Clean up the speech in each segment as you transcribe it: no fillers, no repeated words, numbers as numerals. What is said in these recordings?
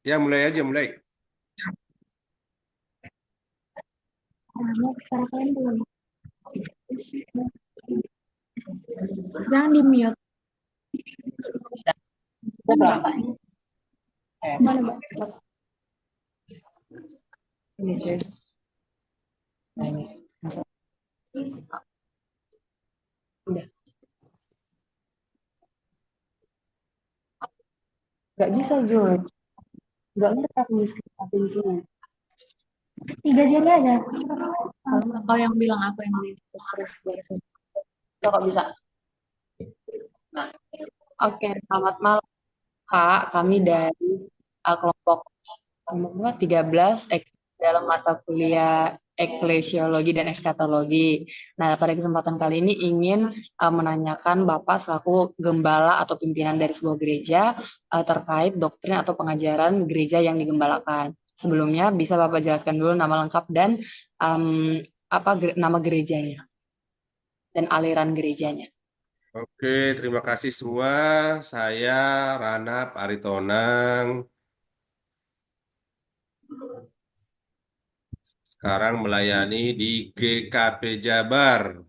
Ya, mulai aja, mulai. Sarapan belum. Jangan di mute. Udah Kan berapa? bapaknya. Eh, Mana bapak? ini cuy. Nah, ini. Masuk. Udah. Gak bisa, Jul. Gak ngerti aku di sini. 3 jari aja. Kau yang bilang aku yang beli terus beresin. Kok kok bisa? Nah, oke. Selamat malam, Kak. Kami dari kelompok nomor 13 dalam mata kuliah eklesiologi dan eskatologi. Nah, pada kesempatan kali ini ingin menanyakan Bapak selaku gembala atau pimpinan dari sebuah gereja terkait doktrin atau pengajaran gereja yang digembalakan. Sebelumnya bisa Bapak jelaskan dulu nama lengkap dan em, apa nama gerejanya dan aliran gerejanya. Oke, terima kasih semua. Saya Ranap Aritonang. Sekarang melayani di GKP Jabar,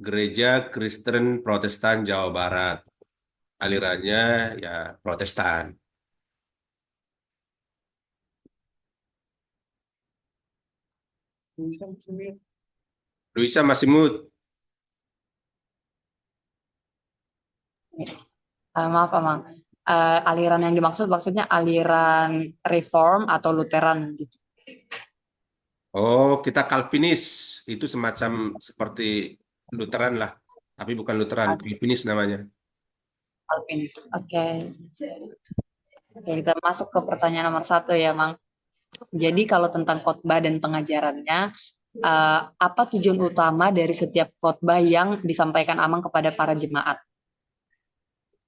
Gereja Kristen Protestan Jawa Barat. Alirannya ya Protestan. Luisa masih mood. Maaf, Amang. Aliran yang dimaksud maksudnya aliran Reform atau Lutheran gitu. Oh, kita Calvinis. Itu semacam seperti Lutheran lah. Tapi bukan Lutheran, Calvinis namanya. Calvinis. Oke. Oke, kita masuk ke pertanyaan nomor satu ya, Mang. Jadi kalau tentang khotbah dan pengajarannya, apa tujuan utama dari setiap khotbah yang disampaikan Amang kepada para jemaat?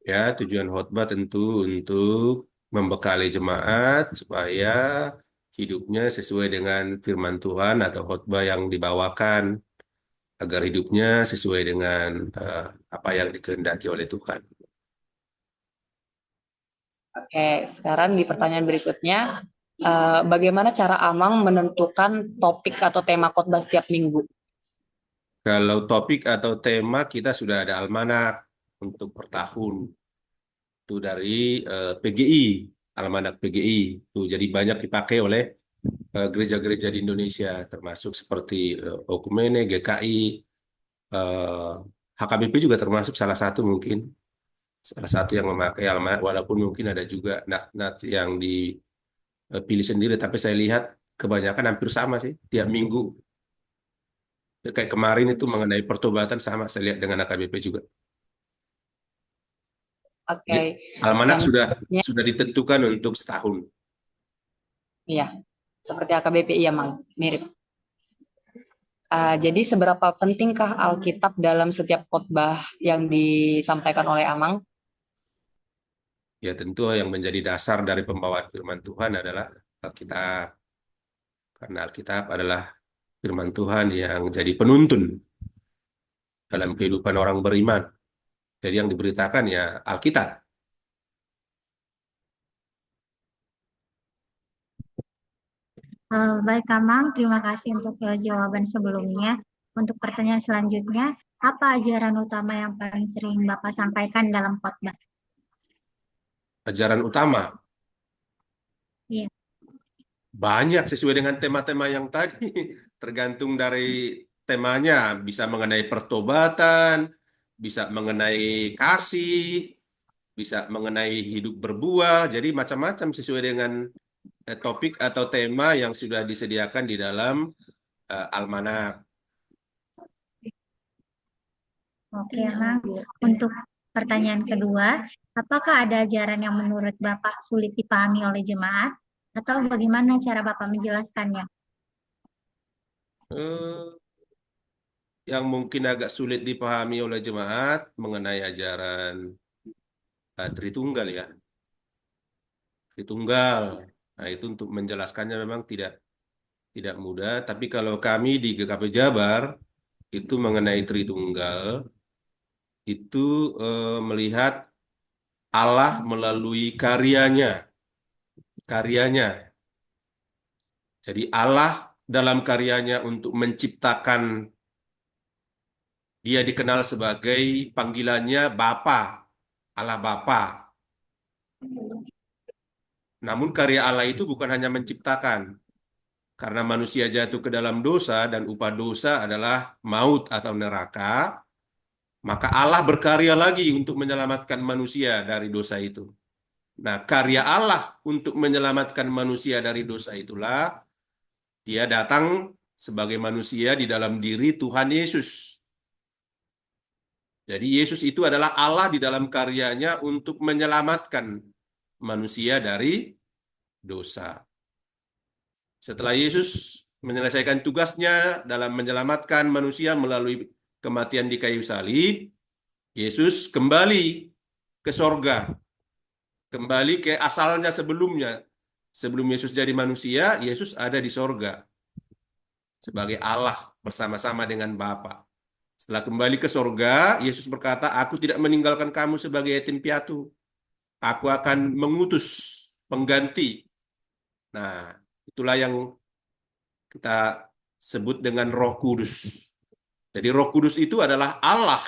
Ya, tujuan khotbah tentu untuk membekali jemaat supaya hidupnya sesuai dengan firman Tuhan atau khotbah yang dibawakan agar hidupnya sesuai dengan apa yang dikehendaki oleh Tuhan. Oke, sekarang di pertanyaan berikutnya, bagaimana cara Amang menentukan topik atau tema khotbah setiap minggu? Kalau topik atau tema kita sudah ada almanak untuk per tahun. Itu dari PGI, almanak PGI. Tuh, jadi banyak dipakai oleh gereja-gereja di Indonesia, termasuk seperti Okumene, GKI, eh, HKBP juga termasuk salah satu mungkin. Salah satu yang memakai almanak, walaupun mungkin ada juga nat-nat yang dipilih sendiri, tapi saya lihat kebanyakan hampir sama sih, tiap minggu. Kayak kemarin itu mengenai pertobatan sama, saya lihat dengan AKBP juga. Jadi, Oke, almanak yang berikutnya, sudah ditentukan untuk setahun. ya, seperti AKBPI ya, Mang, mirip. Jadi seberapa pentingkah Alkitab dalam setiap khotbah yang disampaikan oleh Amang? Ya tentu yang menjadi dasar dari pembawaan firman Tuhan adalah Alkitab. Karena Alkitab adalah firman Tuhan yang jadi penuntun dalam kehidupan orang beriman. Jadi yang diberitakan ya Alkitab. Baik, Kamang. Terima kasih untuk jawaban sebelumnya. Untuk pertanyaan selanjutnya, apa ajaran utama yang paling sering Bapak sampaikan dalam khotbah? Ajaran utama Iya. banyak sesuai dengan tema-tema yang tadi. Tergantung dari temanya. Bisa mengenai pertobatan, bisa mengenai kasih, bisa mengenai hidup berbuah. Jadi macam-macam sesuai dengan topik atau tema yang sudah disediakan di dalam almanak. Oke, Kamang. Untuk pertanyaan kedua, apakah ada ajaran yang menurut Bapak sulit dipahami oleh jemaat? Atau bagaimana cara Bapak menjelaskannya? Eh, yang mungkin agak sulit dipahami oleh jemaat mengenai ajaran Tritunggal ya, Tritunggal. Nah, itu untuk menjelaskannya memang tidak tidak mudah. Tapi kalau kami di GKP Jabar itu mengenai Tritunggal itu melihat Allah melalui karyanya. karyanya. Jadi Allah dalam karyanya untuk menciptakan, dia dikenal sebagai panggilannya Bapa, Allah Bapa. Namun karya Allah itu bukan hanya menciptakan. Karena manusia jatuh ke dalam dosa dan upah dosa adalah maut atau neraka, maka Allah berkarya lagi untuk menyelamatkan manusia dari dosa itu. Nah, karya Allah untuk menyelamatkan manusia dari dosa itulah dia datang sebagai manusia di dalam diri Tuhan Yesus. Jadi Yesus itu adalah Allah di dalam karyanya untuk menyelamatkan manusia dari dosa. Setelah Yesus menyelesaikan tugasnya dalam menyelamatkan manusia melalui kematian di kayu salib, Yesus kembali ke sorga, kembali ke asalnya sebelumnya. Sebelum Yesus jadi manusia, Yesus ada di sorga sebagai Allah bersama-sama dengan Bapa. Setelah kembali ke sorga, Yesus berkata, "Aku tidak meninggalkan kamu sebagai yatim piatu. Aku akan mengutus pengganti." Nah, itulah yang kita sebut dengan Roh Kudus. Jadi Roh Kudus itu adalah Allah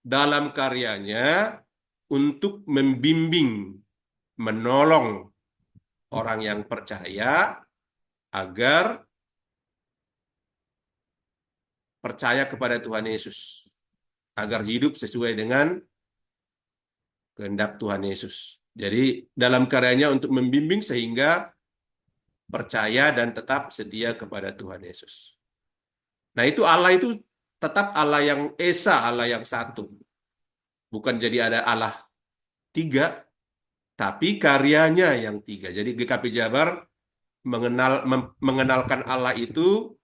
dalam karyanya untuk membimbing, menolong orang yang percaya agar percaya kepada Tuhan Yesus, agar hidup sesuai dengan kehendak Tuhan Yesus. Jadi dalam karyanya untuk membimbing sehingga percaya dan tetap setia kepada Tuhan Yesus. Nah, itu Allah itu tetap Allah yang esa, Allah yang satu. Bukan jadi ada Allah tiga, tapi karyanya yang tiga. Jadi GKP Jabar mengenalkan Allah itu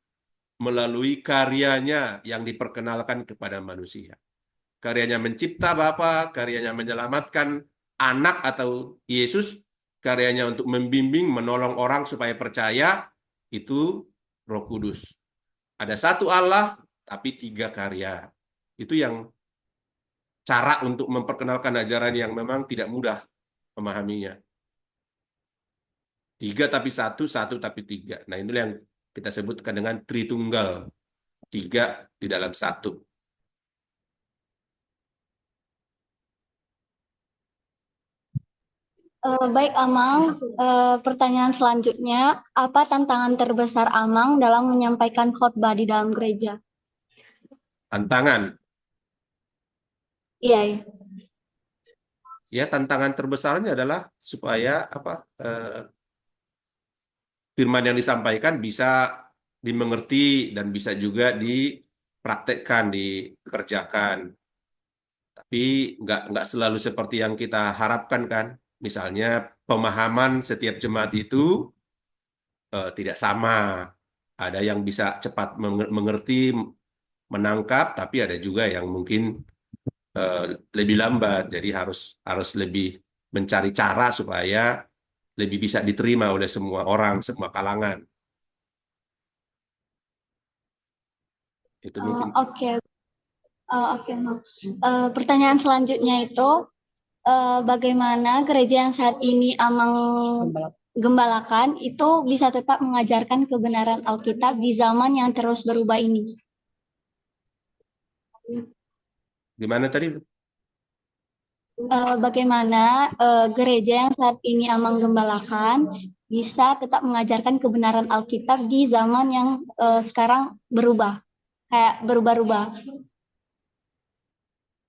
melalui karyanya yang diperkenalkan kepada manusia. Karyanya mencipta Bapa, karyanya menyelamatkan anak atau Yesus, karyanya untuk membimbing, menolong orang supaya percaya, itu Roh Kudus. Ada satu Allah, tapi tiga karya. Itu yang cara untuk memperkenalkan ajaran yang memang tidak mudah memahaminya. Tiga tapi satu, satu tapi tiga. Nah, ini yang kita sebutkan dengan Tritunggal. Tiga di dalam satu. Baik, Amang. Pertanyaan selanjutnya, apa tantangan terbesar Amang dalam menyampaikan khotbah di dalam gereja? Tantangan. Iya, iya. Ya, tantangan terbesarnya adalah supaya firman yang disampaikan bisa dimengerti dan bisa juga dipraktekkan, dikerjakan. Tapi nggak selalu seperti yang kita harapkan kan. Misalnya pemahaman setiap jemaat itu tidak sama. Ada yang bisa cepat mengerti, menangkap, tapi ada juga yang mungkin eh, lebih lambat. Jadi harus harus lebih mencari cara supaya lebih bisa diterima oleh semua orang, semua kalangan. Itu mungkin. Oke, oke, Mang. Pertanyaan selanjutnya itu, bagaimana gereja yang saat ini Amang gembalakan itu bisa tetap mengajarkan kebenaran Alkitab di zaman yang terus berubah ini? Gimana tadi? Bagaimana gereja yang saat ini Amang gembalakan bisa tetap mengajarkan kebenaran Alkitab di zaman yang sekarang berubah, kayak berubah-ubah.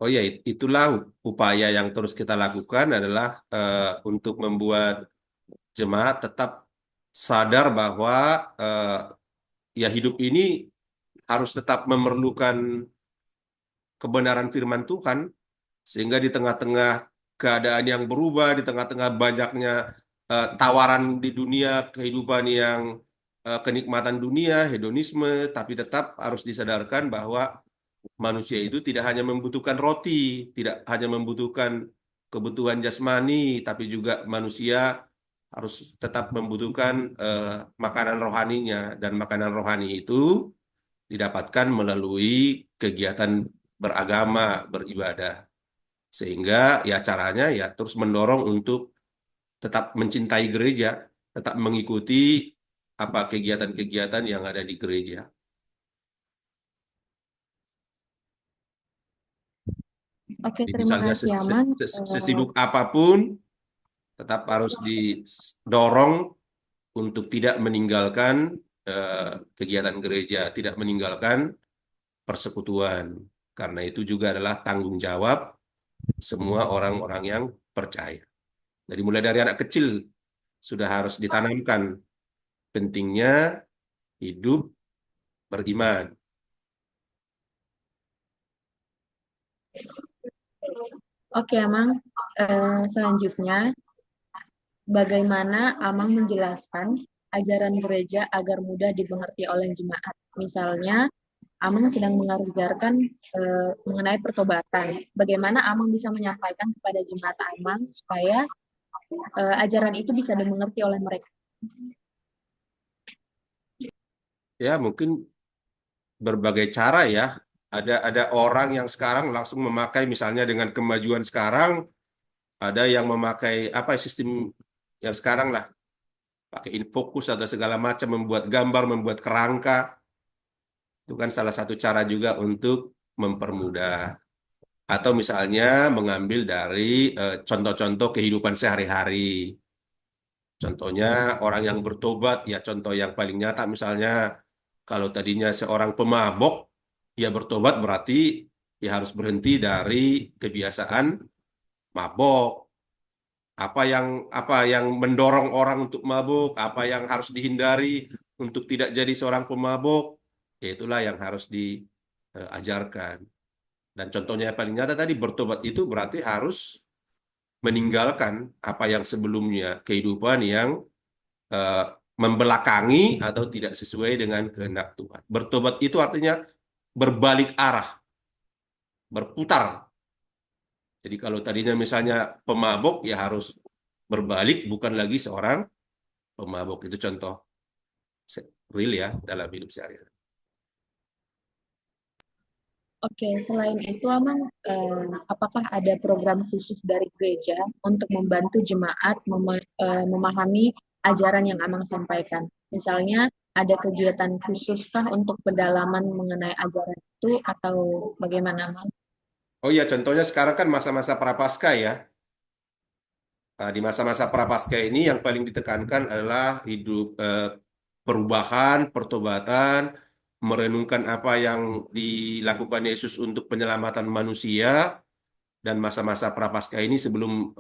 Oh ya, itulah upaya yang terus kita lakukan adalah untuk membuat jemaat tetap sadar bahwa eh, ya hidup ini harus tetap memerlukan kebenaran firman Tuhan, sehingga di tengah-tengah keadaan yang berubah, di tengah-tengah banyaknya tawaran di dunia, kehidupan yang kenikmatan dunia, hedonisme, tapi tetap harus disadarkan bahwa manusia itu tidak hanya membutuhkan roti, tidak hanya membutuhkan kebutuhan jasmani, tapi juga manusia harus tetap membutuhkan makanan rohaninya, dan makanan rohani itu didapatkan melalui kegiatan beragama, beribadah. Sehingga ya caranya ya terus mendorong untuk tetap mencintai gereja, tetap mengikuti apa kegiatan-kegiatan yang ada di gereja. Oke, Jadi terima misalnya kasih Amang. sesibuk apapun tetap harus didorong untuk tidak meninggalkan kegiatan gereja, tidak meninggalkan persekutuan. Karena itu juga adalah tanggung jawab semua orang-orang yang percaya. Jadi mulai dari anak kecil sudah harus ditanamkan pentingnya hidup beriman. Oke, Amang. Selanjutnya, bagaimana Amang menjelaskan ajaran gereja agar mudah dimengerti oleh jemaat? Misalnya, Amang sedang mengajarkan mengenai pertobatan. Bagaimana Amang bisa menyampaikan kepada jemaat Amang supaya ajaran itu bisa dimengerti oleh mereka? Ya, mungkin berbagai cara ya. Ada orang yang sekarang langsung memakai misalnya dengan kemajuan sekarang, ada yang memakai apa sistem yang sekarang lah, pakai infocus atau segala macam, membuat gambar, membuat kerangka. Itu kan salah satu cara juga untuk mempermudah. Atau misalnya mengambil dari contoh-contoh kehidupan sehari-hari. Contohnya orang yang bertobat, ya contoh yang paling nyata misalnya kalau tadinya seorang pemabok, ya bertobat berarti ya harus berhenti dari kebiasaan mabok. Apa yang mendorong orang untuk mabuk, apa yang harus dihindari untuk tidak jadi seorang pemabok, ya itulah yang harus diajarkan. Dan contohnya yang paling nyata tadi bertobat itu berarti harus meninggalkan apa yang sebelumnya, kehidupan yang eh, membelakangi atau tidak sesuai dengan kehendak Tuhan. Bertobat itu artinya berbalik arah, berputar. Jadi kalau tadinya misalnya pemabok, ya harus berbalik, bukan lagi seorang pemabok. Itu contoh real ya dalam hidup sehari-hari. Oke, selain itu, Amang, apakah ada program khusus dari gereja untuk membantu jemaat memahami ajaran yang Amang sampaikan? Misalnya, ada kegiatan khususkah untuk pendalaman mengenai ajaran itu atau bagaimana, Amang? Oh iya, contohnya sekarang kan masa-masa prapaskah ya. Nah, di masa-masa prapaskah ini yang paling ditekankan adalah hidup perubahan, pertobatan, merenungkan apa yang dilakukan Yesus untuk penyelamatan manusia, dan masa-masa prapaskah ini sebelum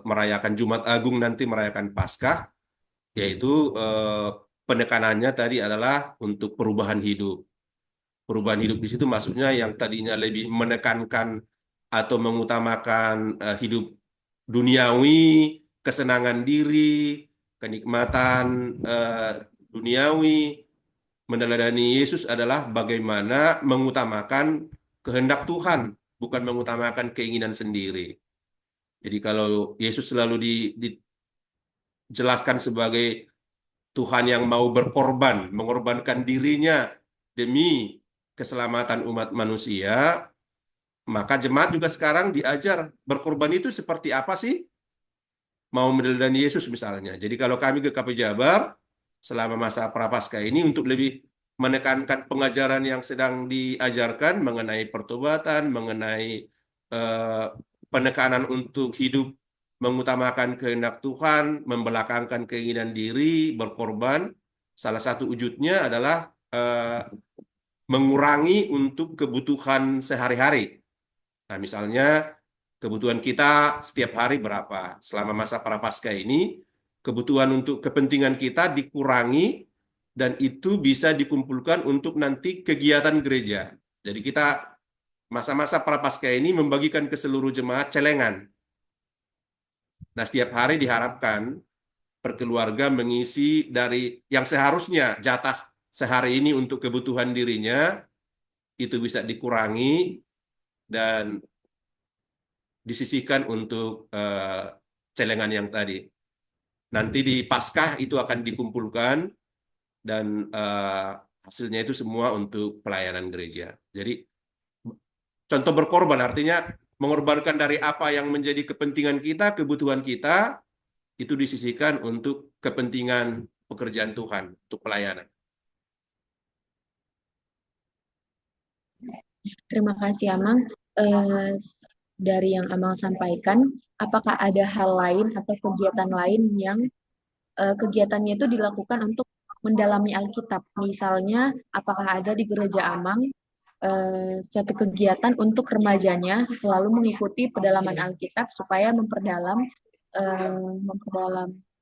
merayakan Jumat Agung nanti merayakan Paskah, yaitu penekanannya tadi adalah untuk perubahan hidup. Perubahan hidup di situ maksudnya yang tadinya lebih menekankan atau mengutamakan hidup duniawi, kesenangan diri, kenikmatan duniawi, meneladani Yesus adalah bagaimana mengutamakan kehendak Tuhan, bukan mengutamakan keinginan sendiri. Jadi kalau Yesus selalu dijelaskan sebagai Tuhan yang mau berkorban, mengorbankan dirinya demi keselamatan umat manusia, maka jemaat juga sekarang diajar berkorban itu seperti apa sih? Mau meneladani Yesus misalnya. Jadi kalau kami ke KP Jabar selama masa Prapaskah ini untuk lebih menekankan pengajaran yang sedang diajarkan mengenai pertobatan, mengenai eh, penekanan untuk hidup mengutamakan kehendak Tuhan, membelakangkan keinginan diri, berkorban. Salah satu wujudnya adalah mengurangi untuk kebutuhan sehari-hari. Nah, misalnya kebutuhan kita setiap hari berapa? Selama masa Prapaskah ini, kebutuhan untuk kepentingan kita dikurangi dan itu bisa dikumpulkan untuk nanti kegiatan gereja. Jadi kita masa-masa Prapaskah ini membagikan ke seluruh jemaat celengan. Nah, setiap hari diharapkan perkeluarga mengisi dari yang seharusnya jatah sehari ini untuk kebutuhan dirinya, itu bisa dikurangi dan disisihkan untuk celengan yang tadi. Nanti di Paskah itu akan dikumpulkan dan hasilnya itu semua untuk pelayanan gereja. Jadi contoh berkorban artinya mengorbankan dari apa yang menjadi kepentingan kita, kebutuhan kita, itu disisihkan untuk kepentingan pekerjaan Tuhan, untuk pelayanan. Terima kasih Amang. Dari yang Amang sampaikan, apakah ada hal lain atau kegiatan lain yang kegiatannya itu dilakukan untuk mendalami Alkitab? Misalnya, apakah ada di gereja Amang satu kegiatan untuk remajanya selalu mengikuti pedalaman Alkitab supaya memperdalam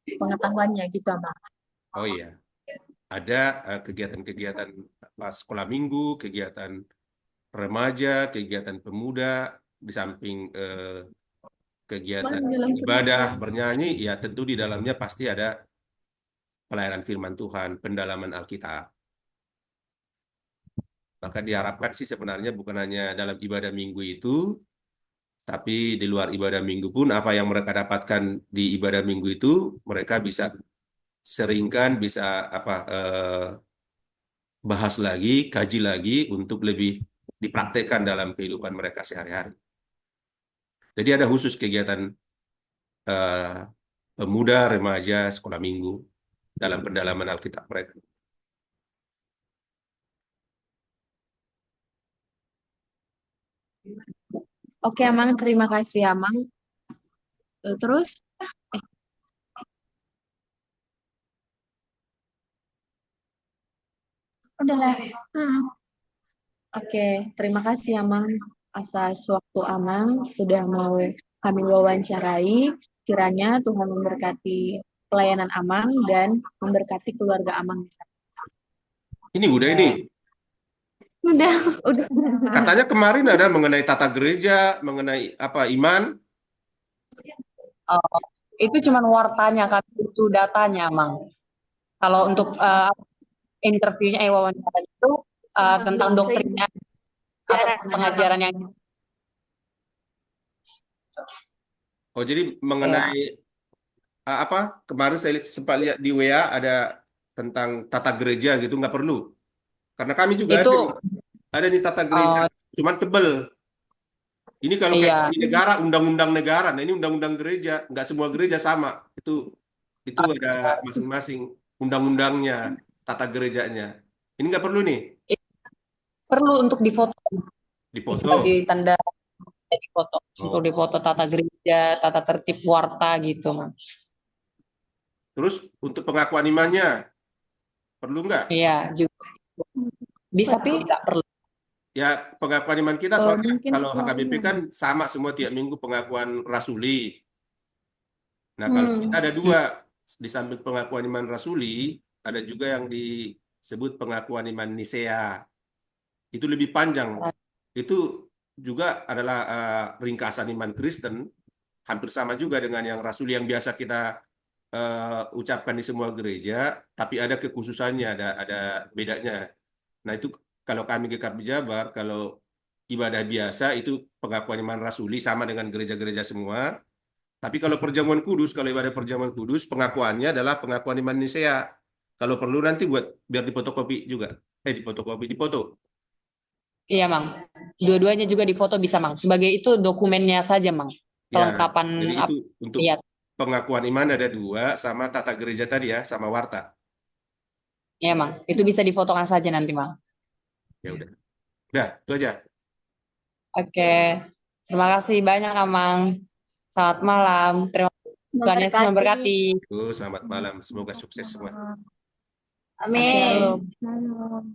pengetahuannya gitu, Amang? Oh iya, ada kegiatan-kegiatan sekolah minggu, kegiatan remaja, kegiatan pemuda, di samping kegiatan ibadah, bernyanyi, ya tentu di dalamnya pasti ada pelayanan firman Tuhan, pendalaman Alkitab. Maka diharapkan sih sebenarnya bukan hanya dalam ibadah minggu itu, tapi di luar ibadah minggu pun apa yang mereka dapatkan di ibadah minggu itu, mereka bisa seringkan, bisa bahas lagi, kaji lagi untuk lebih dipraktekkan dalam kehidupan mereka sehari-hari. Jadi ada khusus kegiatan eh, pemuda, remaja, sekolah minggu dalam pendalaman Alkitab mereka. Oke, Amang, terima kasih, Amang. Terus, Udah lah. oke, terima kasih Amang atas waktu Amang sudah mau kami wawancarai. Kiranya Tuhan memberkati pelayanan Amang dan memberkati keluarga Amang. Ini udah ini. Udah. Katanya kemarin ada mengenai tata gereja, mengenai apa iman. Oh, itu cuma wartanya, kami butuh datanya, Mang. Kalau untuk interviewnya, wawancara itu tentang doktrinnya atau pengajaran yang Oh, jadi mengenai apa? Kemarin saya sempat lihat di WA ada tentang tata gereja gitu, nggak perlu. Karena kami juga itu ada nih tata gereja, cuman tebel. Ini kalau kayak iya di negara, undang-undang negara, nah ini undang-undang gereja, nggak semua gereja sama. Itu ada masing-masing undang-undangnya, tata gerejanya. Ini nggak perlu nih, perlu untuk difoto dipoto. sebagai tanda difoto untuk Oh. difoto tata gereja, tata tertib warta gitu, Mang. Terus untuk pengakuan imannya, perlu nggak? Iya juga bisa, tapi nggak perlu. Ya, pengakuan iman kita soalnya Mungkin kalau HKBP semuanya. kan sama semua tiap minggu pengakuan rasuli. Nah, kalau kita ada dua, di samping pengakuan iman rasuli, ada juga yang disebut pengakuan iman Nisea. Itu lebih panjang. Itu juga adalah ringkasan iman Kristen, hampir sama juga dengan yang rasuli yang biasa kita ucapkan di semua gereja, tapi ada kekhususannya, ada bedanya. Nah, itu kalau kami GKP Jabar, kalau ibadah biasa itu pengakuan iman rasuli sama dengan gereja-gereja semua. Tapi kalau perjamuan kudus, kalau ibadah perjamuan kudus, pengakuannya adalah pengakuan iman Nisea. Kalau perlu nanti buat biar dipotokopi juga. Dipotokopi, dipoto. Iya, Mang. Dua-duanya juga difoto bisa, Mang. Sebagai itu dokumennya saja, Mang. Ya, Kelengkapan jadi itu untuk iya, pengakuan iman ada dua, sama tata gereja tadi ya, sama warta. iya, Mang. Itu bisa difotokan saja nanti, Mang. Ya udah. Udah, itu aja. Oke. Terima kasih banyak, Mang. Selamat malam. Terima kasih. Tuhan Yesus memberkati. Selamat malam. Semoga sukses semua. Amin. Shalom.